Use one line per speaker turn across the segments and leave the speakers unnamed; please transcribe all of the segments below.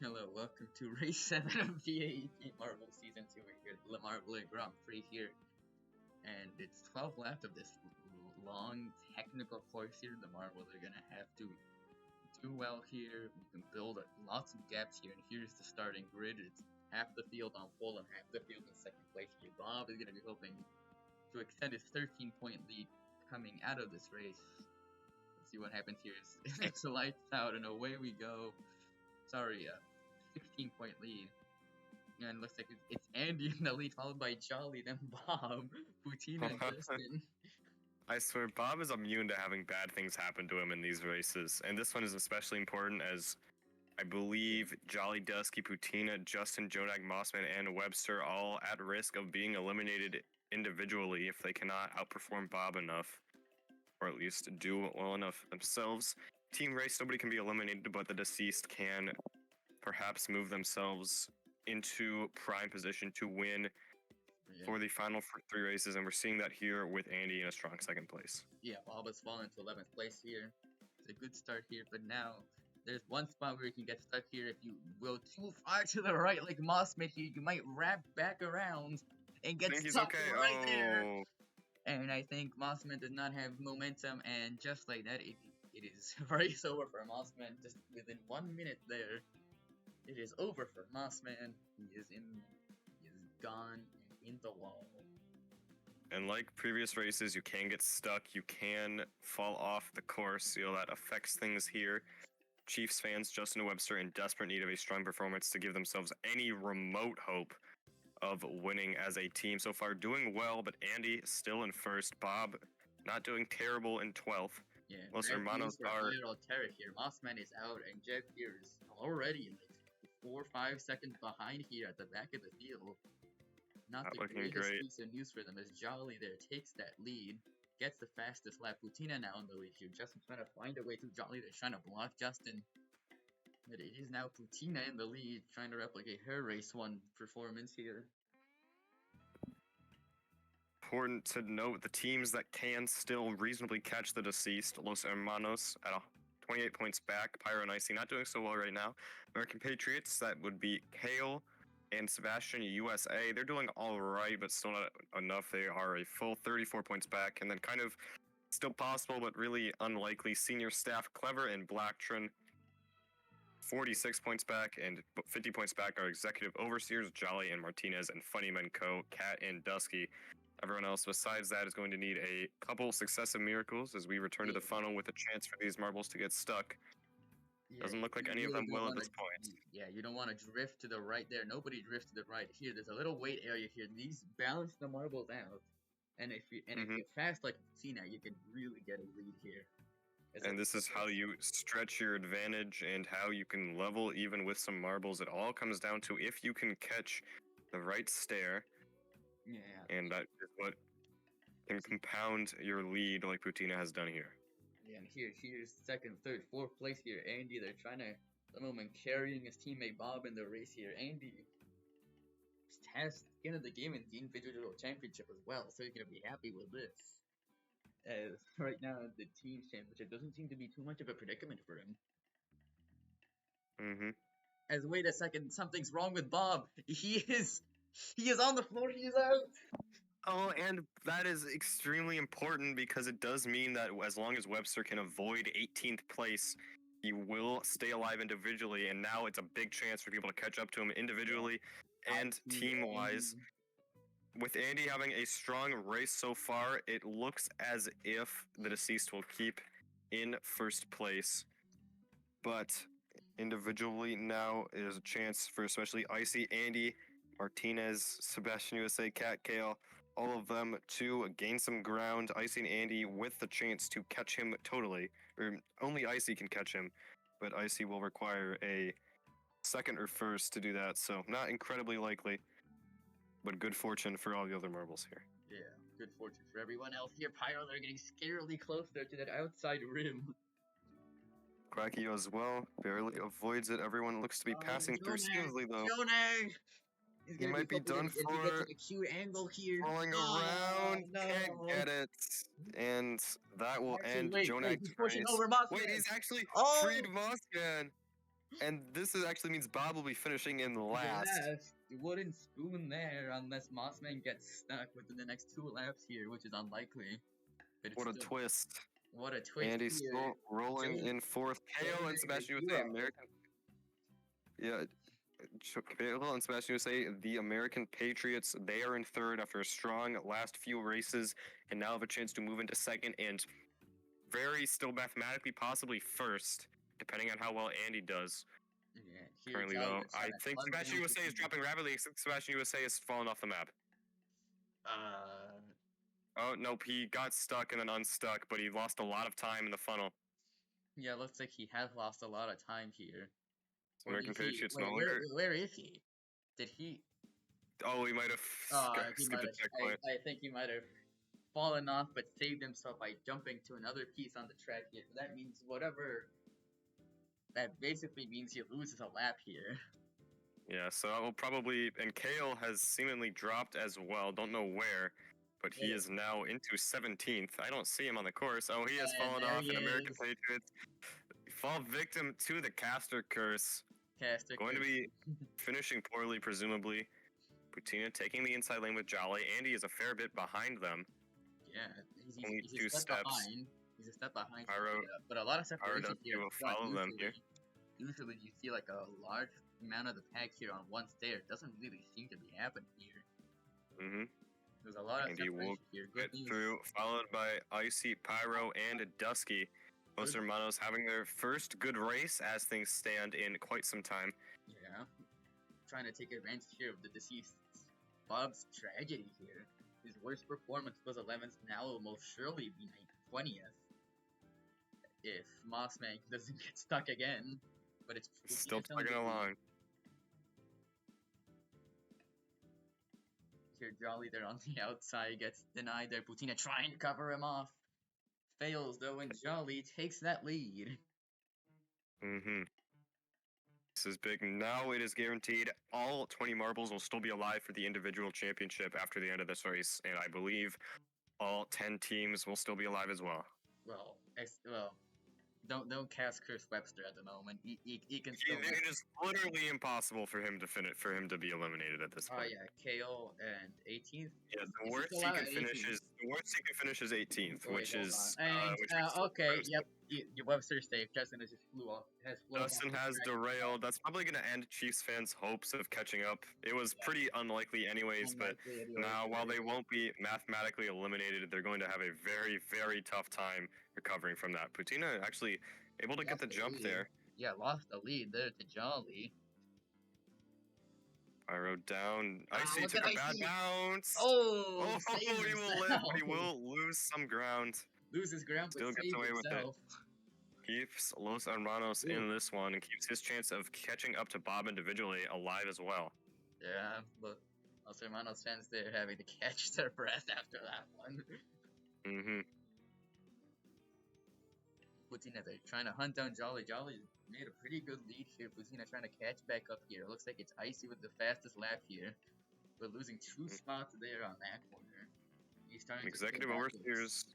Hello, welcome to Race 7 of the PAEP Marvel Season 2. We're here at the Marvel Grand Prix here. And it's 12 left of this long technical course here. The Marvels are gonna have to do well here. We can build lots of gaps here. And here's the starting grid. It's half the field on pole and half the field in second place here. Bob is gonna be hoping to extend his 13-point lead coming out of this race. Let's see what happens here. It's lights out and away we go. Sorry, 16-point lead. And it looks like it's Andy in the lead, followed by Jolly, then Bob, Putina, and Justin.
I swear, Bob is immune to having bad things happen to him in these races. And this one is especially important as I believe Jolly, Dusky, Putina, Justin, Jodag, Mossman, and Webster all at risk of being eliminated individually if they cannot outperform Bob enough. Or at least do well enough themselves. Team race, nobody can be eliminated, but the deceased can perhaps move themselves into prime position to win for the final three races, and we're seeing that here with Andy in a strong second place.
Yeah, Bob has fallen to 11th place here. It's a good start here, but now there's one spot where you can get stuck here. If you go too far to the right, like Mossman here, you might wrap back around and get stuck right there. And I think Mossman does not have momentum, and just like that, it is race over for Mossman. Just within 1 minute there, it is over for Mossman. He is gone and in the wall.
And like previous races, you can get stuck, you can fall off the course, that affects things here. Chiefs fans, Justin and Webster, in desperate need of a strong performance to give themselves any remote hope of winning as a team. So far, doing well, but Andy still in first. Bob not doing terrible in 12th.
Yeah,
Los Hermanos are...
Terra here. Mossman is out, and Jeff here is already like 4 or 5 seconds behind here at the back of the field. Not the greatest piece of news for them as Jolly there takes that lead, gets the fastest lap. Putina now in the lead here. Justin trying to find a way through Jolly. They're trying to block Justin. But it is now Putina in the lead, trying to replicate her race 1 performance here.
Important to note the teams that can still reasonably catch the deceased. Los Hermanos at 28 points back. Pyro and I not doing so well right now. American Patriots, that would be Kale and Sebastian, USA. They're doing all right, but still not enough. They are a full 34 points back, and then kind of still possible, but really unlikely. Senior Staff, Clever and Blacktron, 46 points back, and 50 points back are Executive Overseers, Jolly and Martinez, and Funnyman Co., Cat and Dusky. Everyone else besides that is going to need a couple successive miracles as we return to the funnel with a chance for these marbles to get stuck. Doesn't look like any of them will at this point.
Yeah, you don't want to drift to the right there. Nobody drifts to the right here. There's a little weight area here. These balance the marbles out. And if you're fast like Cena, you can really get a lead here.
And this is how you stretch your advantage and how you can level even with some marbles. It all comes down to if you can catch the right stair. Yeah. And that is what can compound your lead like Putina has done here.
Yeah, and here's second, third, fourth place here. Andy, they're trying to, at the moment, carrying his teammate Bob in the race here. Andy has skin of the game in the individual championship as well, so he's going to be happy with this. As right now, the team's championship doesn't seem to be too much of a predicament for him. As wait a second, something's wrong with Bob. He is on the floor, he is out!
Oh, and that is extremely important because it does mean that as long as Webster can avoid 18th place, he will stay alive individually, and now it's a big chance for people to catch up to him individually and team-wise. With Andy having a strong race so far, it looks as if the deceased will keep in first place. But individually now is a chance for especially Icy, Andy, Martinez, Sebastian USA, Cat, Kale, all of them to gain some ground. Icy and Andy with the chance to catch him totally. Or only Icy can catch him, but Icy will require a second or first to do that, so not incredibly likely. But good fortune for all the other marbles here.
Yeah, good fortune for everyone else here. Pyro, they're getting scarily close there to that outside rim.
Quacky as well, barely avoids it. Everyone looks to be passing through smoothly though. He might be done for.
A cute angle here.
Rolling around, can't get it, and that will end Jonak's race. Wait, he's actually freed Mossman. And this actually means Bob will be finishing in last.
Wooden spoon there, unless Mossman gets stuck within the next 2 laps here, which is unlikely. But it's
What a
still,
twist.
what a twist
And he's
here.
still rolling in fourth. KO and Sebastian USA, American. Yeah. KO and Sebastian USA, the American Patriots, they are in third after a strong last few races and now have a chance to move into second and very still mathematically possibly first, depending on how well Andy does.
Yeah,
Currently, though, I think Sebastian USA is dropping rapidly. Sebastian USA has fallen off the map. Oh, nope, he got stuck and then unstuck, but he lost a lot of time in the funnel.
Yeah, looks like he has lost a lot of time here.
American Patriots no
wait,
longer.
where is he? Did he?
Oh, he might have skipped the checkpoint.
I think he might have fallen off, but saved himself by jumping to another piece on the track here. So that means whatever. That basically means he loses a lap here.
Yeah, so I will probably. And Kale has seemingly dropped as well. Don't know where, but he is now into 17th. I don't see him on the course. Oh, he has fallen off. And American Patriots fall victim to the caster curse. Going to be finishing poorly, presumably. Butina taking the inside lane with Jolly. Andy is a fair bit behind them.
Yeah,
only
he's
2
a step
steps.
Behind. He's a step behind.
Pyro,
but a lot of separation here.
Follow them here.
Usually you see like a large amount of the pack here on one stair. It doesn't really seem to be happening here. There's a lot of separation here. Good news.
Through, followed by Icy, Pyro, and Dusky. Los Hermanos having their first good race as things stand in quite some time.
Yeah. Trying to take advantage here of the deceased Bob's tragedy here. His worst performance was 11th, now will most surely be 20th. If Mossman doesn't get stuck again. But it's
still plugging along.
Here, Jolly there on the outside gets denied there. Butina trying to cover him off. Fails though, and Jolly takes that lead.
This is big. Now it is guaranteed all 20 marbles will still be alive for the individual championship after the end of this race, and I believe all 10 teams will still be alive as well.
Well, don't cast Curse Webster at the moment. He can still.
It is literally impossible for him to be eliminated at this point.
Oh yeah, KO and 18th.
Yeah, the worst he can finish is 18th, which is
okay. Yep, your Webster's safe. Justin just flew off.
Justin has derailed. That's probably going to end Chiefs fans' hopes of catching up. It was pretty unlikely anyways, but now while they won't be mathematically eliminated, they're going to have a very, very tough time recovering from that. Butina actually able to get the jump there.
Yeah, lost the lead there to Jolly.
Pyro down. Icy took a bad bounce. He will lose some ground.
Loses ground,
still gets away with it. Keeps Los Hermanos in this one and keeps his chance of catching up to Bob individually alive as well.
Yeah, but Los Hermanos fans, they're having to catch their breath after that one. Butina, they're trying to hunt down Jolly. Jolly made a pretty good lead here. Butina trying to catch back up here. It looks like it's Icy with the fastest lap here. But losing 2 spots there on that corner. He's starting
Executive Overseers,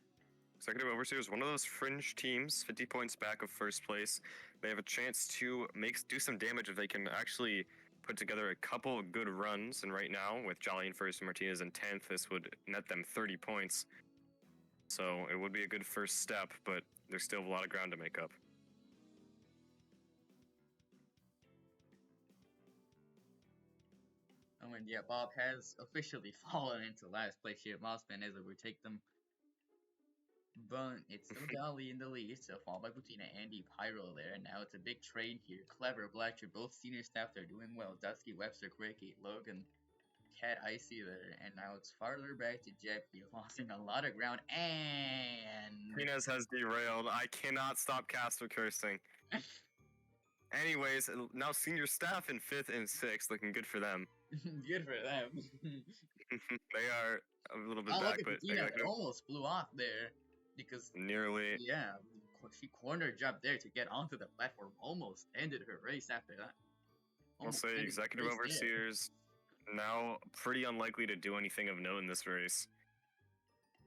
one of those fringe teams, 50 points back of first place. They have a chance to do some damage if they can actually put together a couple of good runs. And right now, with Jolly in first and Martinez in 10th, this would net them 30 points. So it would be a good first step, but there's still a lot of ground to make up.
Oh, and yeah, Bob has officially fallen into last place here. Mossman is overtake them. But it's still Jolly in the lead, so followed by Butina, Andy, Pyro there. And now it's a big trade here. Clever, Blackcher, both senior staff, they're doing well. Dusky, Webster, Quirky, Logan, Cat, Icy there. And now it's farther back to Jeb here, losing a lot of ground. And
Martinez has derailed. I cannot stop caster cursing. Anyways, now senior staff in 5th and 6th, looking good for them.
Good for them.
They are a little bit back, but
they almost flew off there because
nearly.
Yeah, she corner jumped there to get onto the platform. Almost ended her race after that.
I'll say Executive Overseers now pretty unlikely to do anything of note in this race.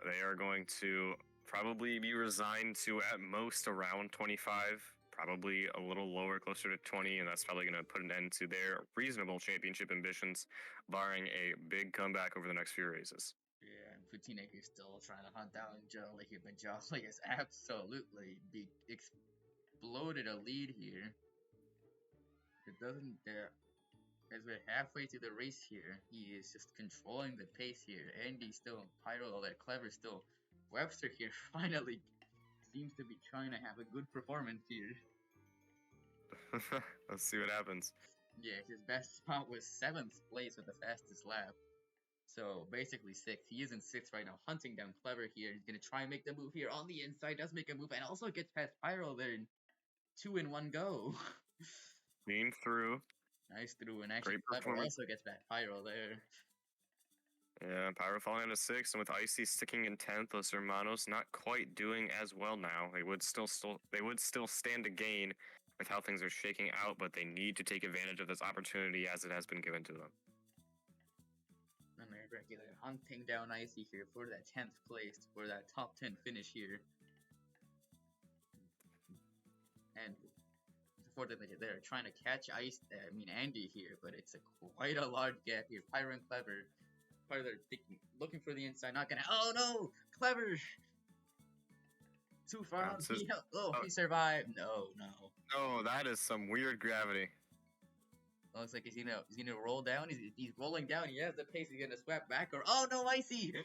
They are going to probably be resigned to at most around 25 probably a little lower, closer to 20, and that's probably going to put an end to their reasonable championship ambitions, barring a big comeback over the next few races.
Yeah, and Putina is still trying to hunt down Jolly here, but Jolly has absolutely exploded a lead here. It doesn't as we're halfway through the race here, he is just controlling the pace here. Andy still, Pyro, that Clever still. Webster here finally seems to be trying to have a good performance here.
Let's see what happens.
Yeah, his best spot was 7th place with the fastest lap. So basically 6th. He is in 6th right now, hunting down Clever here. He's gonna try and make the move here on the inside, does make a move, and also gets past Pyro there in 2 in 1 go.
Clean through.
Nice through, and actually
Great
Clever
performance.
also gets back Pyro there.
Yeah, Pyro falling into 6th, and with Icy sticking in 10th, Los Hermanos not quite doing as well now. They would still stand to gain with how things are shaking out, but they need to take advantage of this opportunity as it has been given to them.
And they're regular hunting down Icy here for that 10th place, for that top 10 finish here. And unfortunately, they're trying to catch Andy here, but it's quite a large gap here. Pyro and Clever, they're looking for the inside, not gonna. Oh no, Clever! Too far. He survived. No.
Oh, that is some weird gravity.
Looks like he's gonna roll down. He's rolling down. He has the pace. He's gonna swap back. Or oh no, Icy!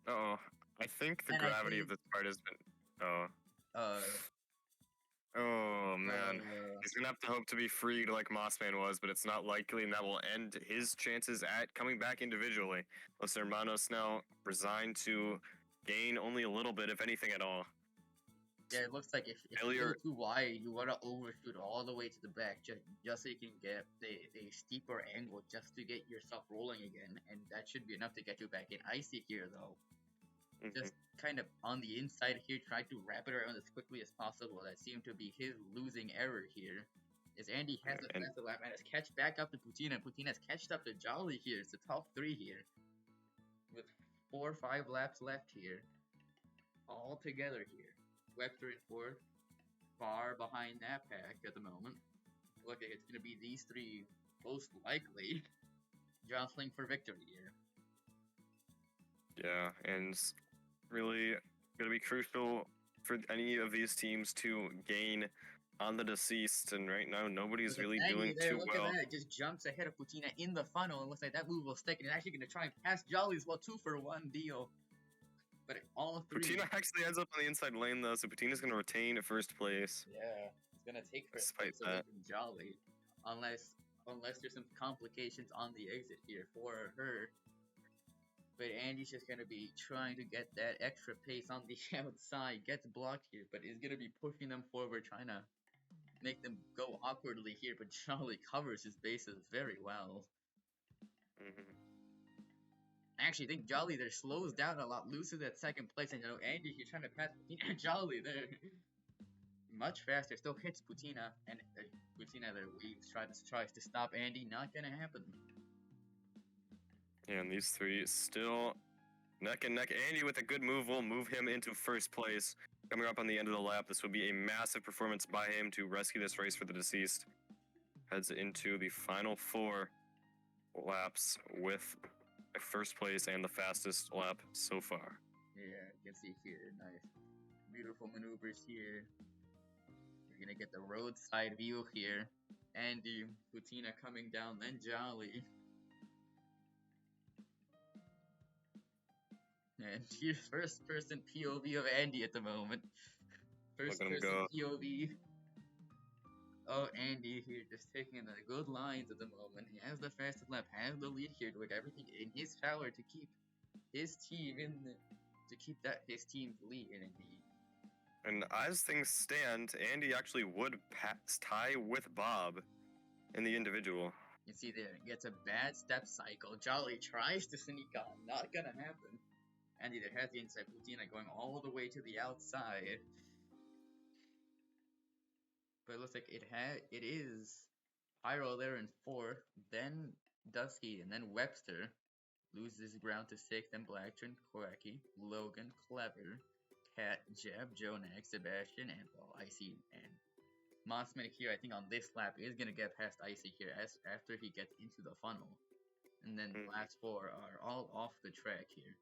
Oh, I think the gravity of this part has been. Oh man, he's gonna have to hope to be freed like Mossman was, but it's not likely, and that will end his chances at coming back individually. Los Hermanos now resigned to gain only a little bit, if anything at all.
Yeah, it looks like if you go too wide, you want to overshoot all the way to the back, just so you can get a steeper angle, just to get yourself rolling again, and that should be enough to get you back in. Icy here, though. Just kind of on the inside here, try to wrap it around as quickly as possible. That seemed to be his losing error here. As Andy has a fast lap and has catch back up to Putina. Putina's catched up to Jolly here. It's the top 3 here. With 4 or 5 laps left here. All together here. Webster in 4th. Far behind that pack at the moment. Look like it's going to be these 3 most likely jostling for victory here.
Yeah, and really going to be crucial for any of these teams to gain on the deceased, and right now nobody's really doing too well.
Look at that, it just jumps ahead of Putina in the funnel, and looks like that move will stick, and it's actually going to try and pass Jolly as well, 2 for 1 deal. But all 3...
Putina actually ends up on the inside lane though, so Putina's going to retain 1st place.
Yeah, he's going to take 1st place away from Jolly, unless there's some complications on the exit here for her. But Andy's just going to be trying to get that extra pace on the outside. Gets blocked here, but is going to be pushing them forward, trying to make them go awkwardly here. But Jolly covers his bases very well. I actually think Jolly there slows down a lot, loses that 2nd place. And Andy here trying to pass Putina. Jolly there much faster, still hits Putina. And Putina there weaves, tries to stop Andy. Not going to happen.
And these 3 still neck and neck. Andy with a good move will move him into 1st place. Coming up on the end of the lap, this will be a massive performance by him to rescue this race for the deceased. Heads into the final 4 laps with a 1st place and the fastest lap so far.
Yeah, you can see here, nice, beautiful maneuvers here. You're gonna get the roadside view here. Andy, Putina coming down, then Jolly. And here's 1st person POV of Andy at the moment. 1st person POV. Oh, Andy here just taking the good lines at the moment. He has the fastest lap, has the lead here, doing everything in his power to keep his team his team's lead in the.
And as things stand, Andy actually would tie with Bob in the individual.
You see there, gets a bad step cycle. Jolly tries to sneak on, not gonna happen. Andy there has the inside, Putina going all the way to the outside. But it looks like it is Pyro there in 4th, then Dusky, and then Webster loses ground to 6th, then Blackturn, Quacky, Logan, Clever, Cat, Jeb, Joe next, Sebastian, and well, Icy and Mossman here. I think on this lap is gonna get past Icy here as after he gets into the funnel, and then the last four are all off the track here.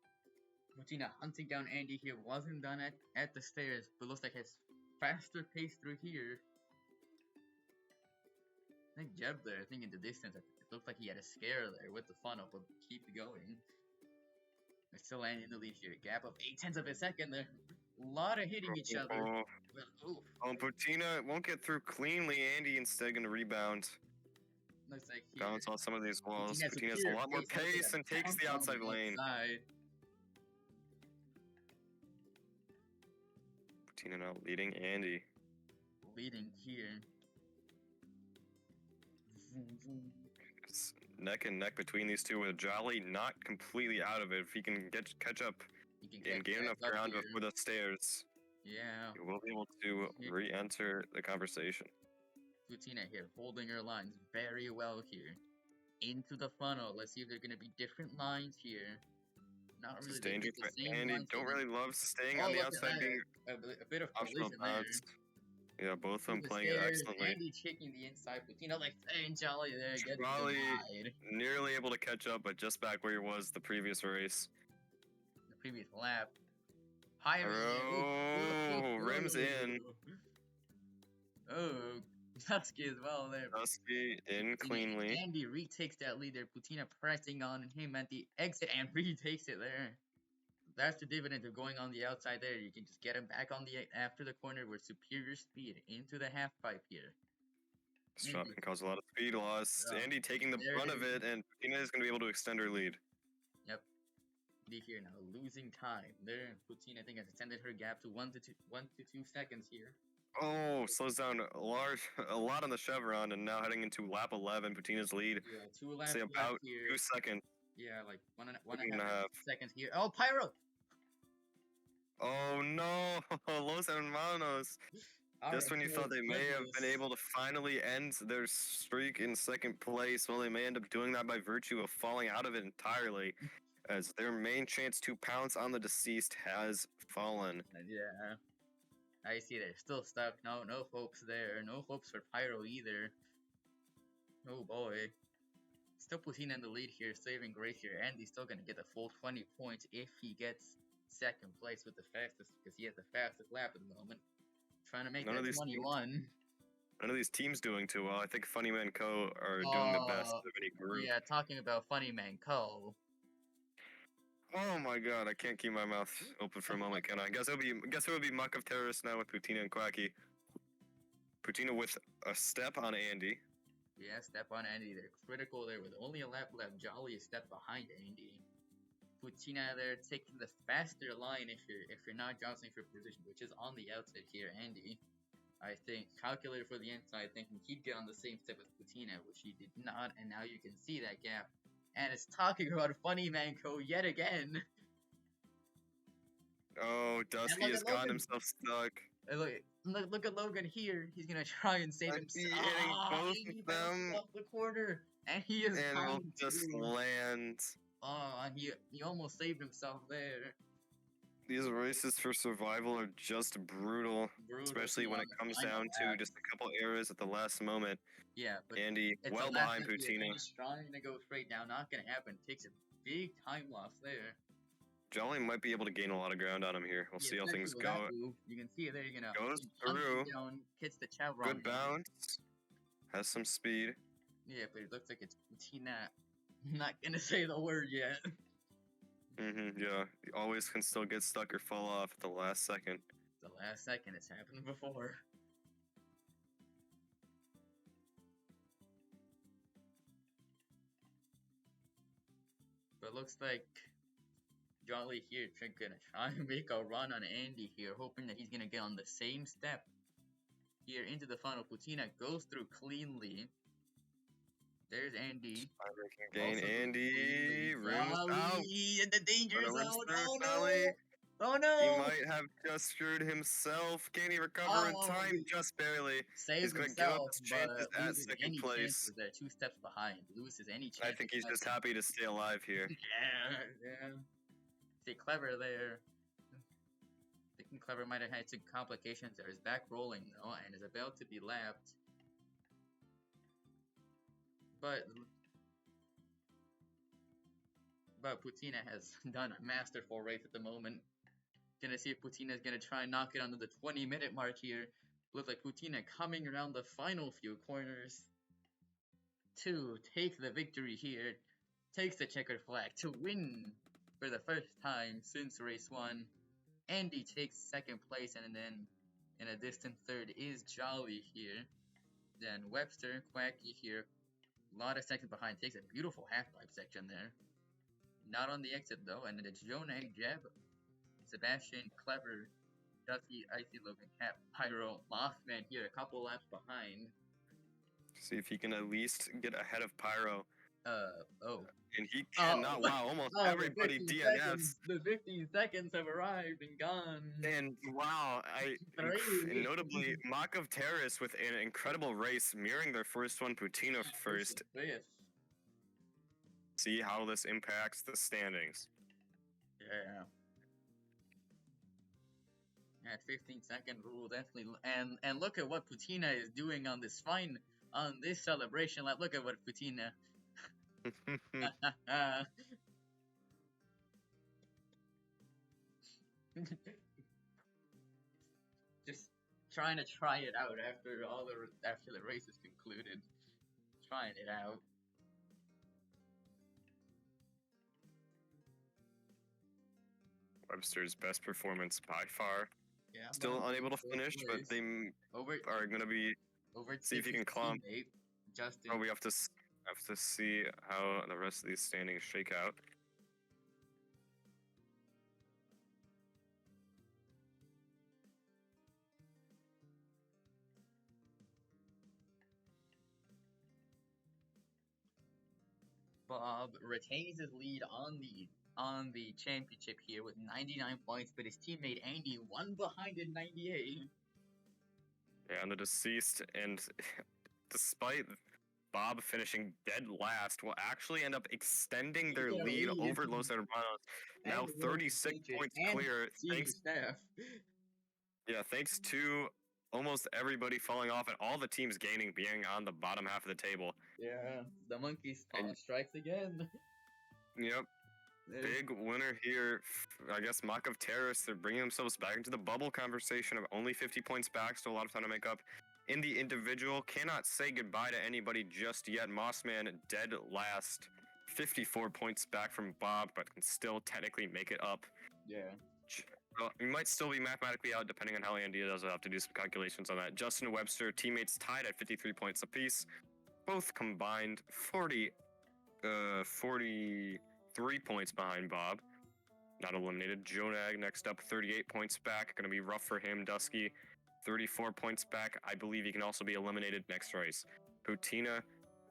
Putina hunting down Andy here, wasn't done at the stairs, but looks like it's faster pace through here. I think Jeb there, I think in the distance, it looked like he had a scare there with the funnel, but keep going. They're still Andy in the lead here. Gap of 0.8 of a second there. A lot of hitting each other.
Oh, Putina won't get through cleanly. Andy instead gonna rebound.
Looks like he
Bounce off some of these walls.
Putina
has a lot more pace and takes the outside lane. Putina now leading Andy.
Leading here.
It's neck and neck between these two with Jolly not completely out of it. If he can catch up and gain enough ground before the stairs,
yeah,
he will be able to re-enter the conversation.
Putina here holding her lines very well here. Into the funnel. Let's see if there are going to be different lines here. Not really.
Danger for Andy. Don't really love staying on the outside, being
a bit of collision there.
Yeah, both of them playing it excellently.
Andy taking the inside, Putina like saying Jolly there.
Jolly nearly able to catch up, but just back where he was the previous race.
The previous lap. Pyro.
Oh, rims in.
Oh, Dusky as well there.
Dusky in cleanly.
Andy retakes that lead there. Putina pressing on him at the exit and retakes it there. That's the dividend of going on the outside there. You can just get him back on the after the corner with superior speed into the half pipe here.
This drop can cause a lot of speed loss. Andy taking the brunt of it, and Putina is going to be able to extend her lead.
Yep. Andy here now losing time there. Putina I think has extended her gap to 1 to 2 seconds here.
Oh, slows down a lot on the chevron, and now heading into lap 11. Putina's lead.
Yeah, 2 laps
say about
here.
2 seconds.
Yeah, like one and a half seconds here. Oh, Pyro!
Oh no, Los Hermanos. Just when you thought they may have been able to finally end their streak in second place, well, they may end up doing that by virtue of falling out of it entirely, as their main chance to pounce on the deceased has fallen.
Yeah. I see they're still stuck. No hopes there. No hopes for Pyro either. Oh boy. Still Putina in the lead here, saving grace here. Andy's still gonna get the full 20 points if he gets second place with the fastest, because he has the fastest lap at the moment. Trying to make that 21.
None of these teams doing too well. I think Funny Man Co. are doing the best of any group.
Yeah, talking about Funny Man Co.
Oh my god, I can't keep my mouth open for a moment, can I? Guess it would be Muck of Terrorists now with Putina and Quacky. Putina with a step on Andy.
Yeah, step on Andy. They're critical there with only a lap left. Jolly a step behind Andy. Putina there taking the faster line if you're not jostling for position, which is on the outside here. Andy, I think, calculator for the inside, thinking he'd get on the same step as Putina, which he did not, and now you can see that gap. And it's talking about Funny Man Co. yet again.
Oh, Dusky has gotten himself stuck.
Look at Logan here. He's gonna try and save himself.
Hitting both of them
off the corner, and he is.
And will just land.
Oh, and he almost saved himself there.
These races for survival are just brutal especially when it comes down to just a couple errors at the last moment.
Yeah, but
Andy well behind Putina.
He's trying to go straight down, not gonna happen. Takes a big time loss there.
Jolly might be able to gain a lot of ground on him here. We'll see how things go.
You can see it there. You're gonna
goes through.
Down, hits the chevron.
Good bounce. Has some speed.
Yeah, but it looks like it's Putina. I'm not gonna say the word yet.
Yeah. You always can still get stuck or fall off at the last second.
The last second, it's happened before. But looks like Jolly here gonna try and make a run on Andy here, hoping that he's gonna get on the same step here into the funnel. Putina goes through cleanly. There's Andy.
Gain Andy. Rims out.
In the danger zone. Oh no!
Sally.
Oh no!
He might have just screwed himself. Can he recover in time? Just barely.
He's
going to give up his chances at second place.
They're 2 steps behind. Loses any chance.
I think he's just happy to stay alive here.
Yeah. Stay clever there. thinking Clever might have had some complications there. He's back rolling though, and is about to be lapped. But Putina has done a masterful race at the moment. Gonna see if Putina is gonna try and knock it under the 20-minute mark here. Looks like Putina coming around the final few corners to take the victory here. Takes the checkered flag to win for the first time since race 1. Andy takes second place, and then in a distant third is Jolly here. Then Webster, Quacky here, a lot of seconds behind, takes a beautiful half-pipe section there. Not on the exit though, and it's Jonah, Jeb, Sebastian, Clever, Dusty, Icy, Logan, Cap, Pyro, Mothman here, a couple laps behind.
See if he can at least get ahead of Pyro. And he cannot. Wow, almost everybody DNFs.
The 15 seconds have arrived and gone.
And wow, notably, Mock of Terrace with an incredible race, mirroring their first one, Putina first. See how this impacts the standings.
Yeah. That 15-second rule definitely, and look at what Putina is doing on this celebration. Like, look at what Putina. Just trying to try it out after the race is concluded. Trying it out.
Webster's best performance by far.
Yeah.
Still unable to finish, but they are going to be. See if you can climb.
Justin.
Oh, we have to see how the rest of these standings shake out.
Bob retains his lead on the championship here with 99 points, but his teammate Andy one behind at 98.
Yeah, and the deceased, and despite Bob finishing dead last, will actually end up extending their lead over Los Hermanos. Now 36 points clear. Thanks to almost everybody falling off and all the teams gaining, being on the bottom half of the table.
Yeah, the monkey strikes again.
Yep. Big winner here, I guess, Mock of Terrace. They're bringing themselves back into the bubble conversation of only 50 points back, still a lot of time to make up. In the individual, cannot say goodbye to anybody just yet. Mossman dead last, 54 points back from Bob, but can still technically make it up.
Yeah.
Well, he might still be mathematically out, depending on how Andy does. I'll have to do some calculations on that. Justin Webster, teammates tied at 53 points apiece. Both combined 43 points behind Bob. Not eliminated. Jonag next up, 38 points back. Going to be rough for him. Dusky, 34 points back. I believe he can also be eliminated next race. Putina,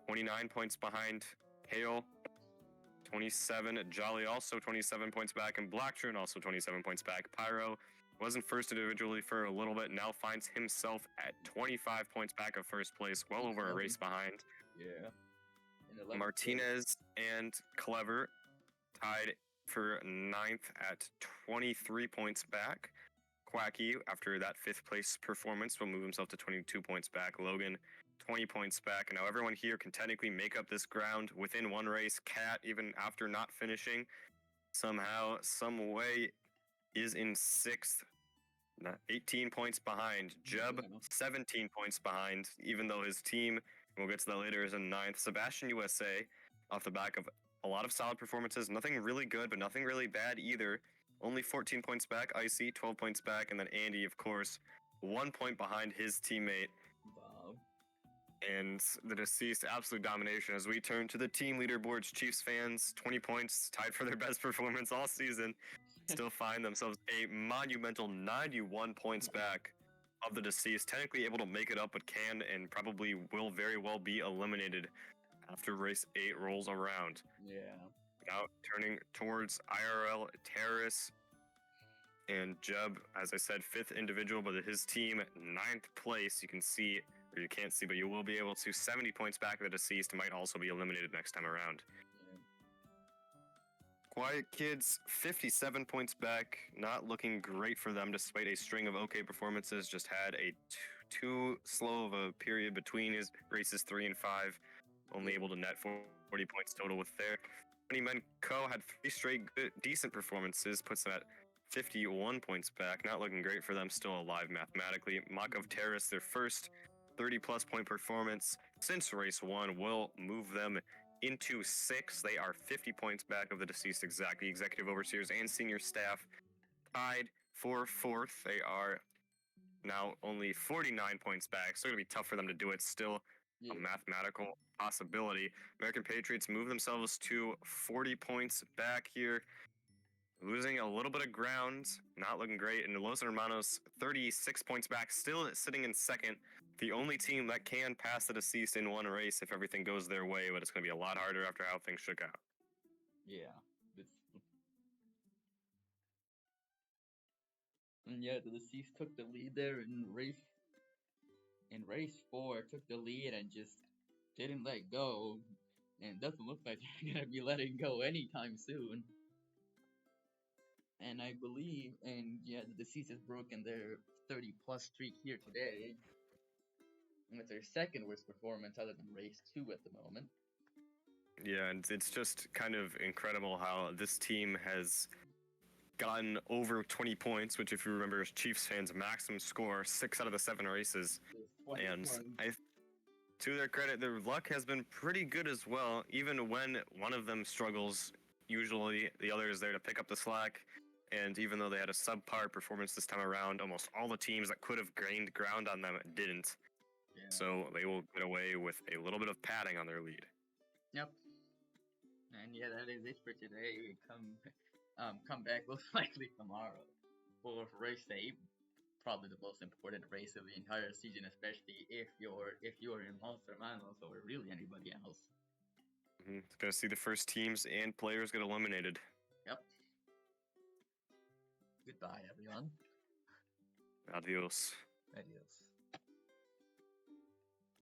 29 points behind. Hale, 27. Jolly also 27 points back. And Blackturn also 27 points back. Pyro wasn't first individually for a little bit. Now finds himself at 25 points back of first place. Well over a race behind.
Yeah.
Martinez and Clever tied for 9th at 23 points back. Quacky, after that 5th place performance, will move himself to 22 points back. Logan, 20 points back. And now everyone here can technically make up this ground within one race. Cat, even after not finishing, somehow, some way, is in 6th. 18 points behind. Jeb, 17 points behind, even though his team, we'll get to that later, is in 9th. Sebastian USA, off the back of a lot of solid performances. Nothing really good, but nothing really bad either. Only 14 points back. Icy, 12 points back. And then Andy, of course, 1 point behind his teammate.
Bob.
And the deceased, absolute domination. As we turn to the team leaderboards, Chiefs fans, 20 points, tied for their best performance all season. Still find themselves a monumental 91 points back of the deceased. Technically able to make it up, but can and probably will very well be eliminated after race 8 rolls around.
Yeah.
Now turning towards IRL Terrace and Jeb, as I said, 5th individual, but his team 9th place. You can see, or you can't see, but you will be able to 70 points back. The deceased might also be eliminated next time around. Quiet Kids, 57 points back. Not looking great for them despite a string of okay performances. Just had a too slow of a period between his races 3 and 5. Only able to net 40 points total with there. Men Co. had 3 straight good, decent performances, puts them at 51 points back. Not looking great for them, still alive mathematically. Makov Terrace, their first 30-plus point performance since race 1, will move them into 6. They are 50 points back of the deceased executive overseers and senior staff, tied for 4th. They are now only 49 points back, so it'll be tough for them to do it. Still a mathematical possibility. American Patriots move themselves to 40 points back here, losing a little bit of ground, not looking great. And Los Hermanos, 36 points back, still sitting in 2nd. The only team that can pass the deceased in one race if everything goes their way, but it's going to be a lot harder after how things shook out.
Yeah. And yeah, the deceased took the lead there in race 4, took the lead and just didn't let go. And it doesn't look like they're gonna be letting go anytime soon. And I believe, and yeah, the deceased has broken their 30-plus streak here today. And it's their second worst performance other than race 2 at the moment.
Yeah, and it's just kind of incredible how this team has gotten over 20 points, which, if you remember, is Chiefs fans' maximum score 6 out of the 7 races. And to their credit, their luck has been pretty good as well. Even when one of them struggles, usually the other is there to pick up the slack. And even though they had a subpar performance this time around, almost all the teams that could have gained ground on them didn't.
Yeah.
So they will get away with a little bit of padding on their lead.
Yep. And yeah, that is it for today. We come back most likely tomorrow for race 8. Probably the most important race of the entire season, especially if you're in Los Hermanos or really anybody else.
It's gonna see the first teams and players get eliminated.
Yep. Goodbye, everyone.
Adios.
Adios.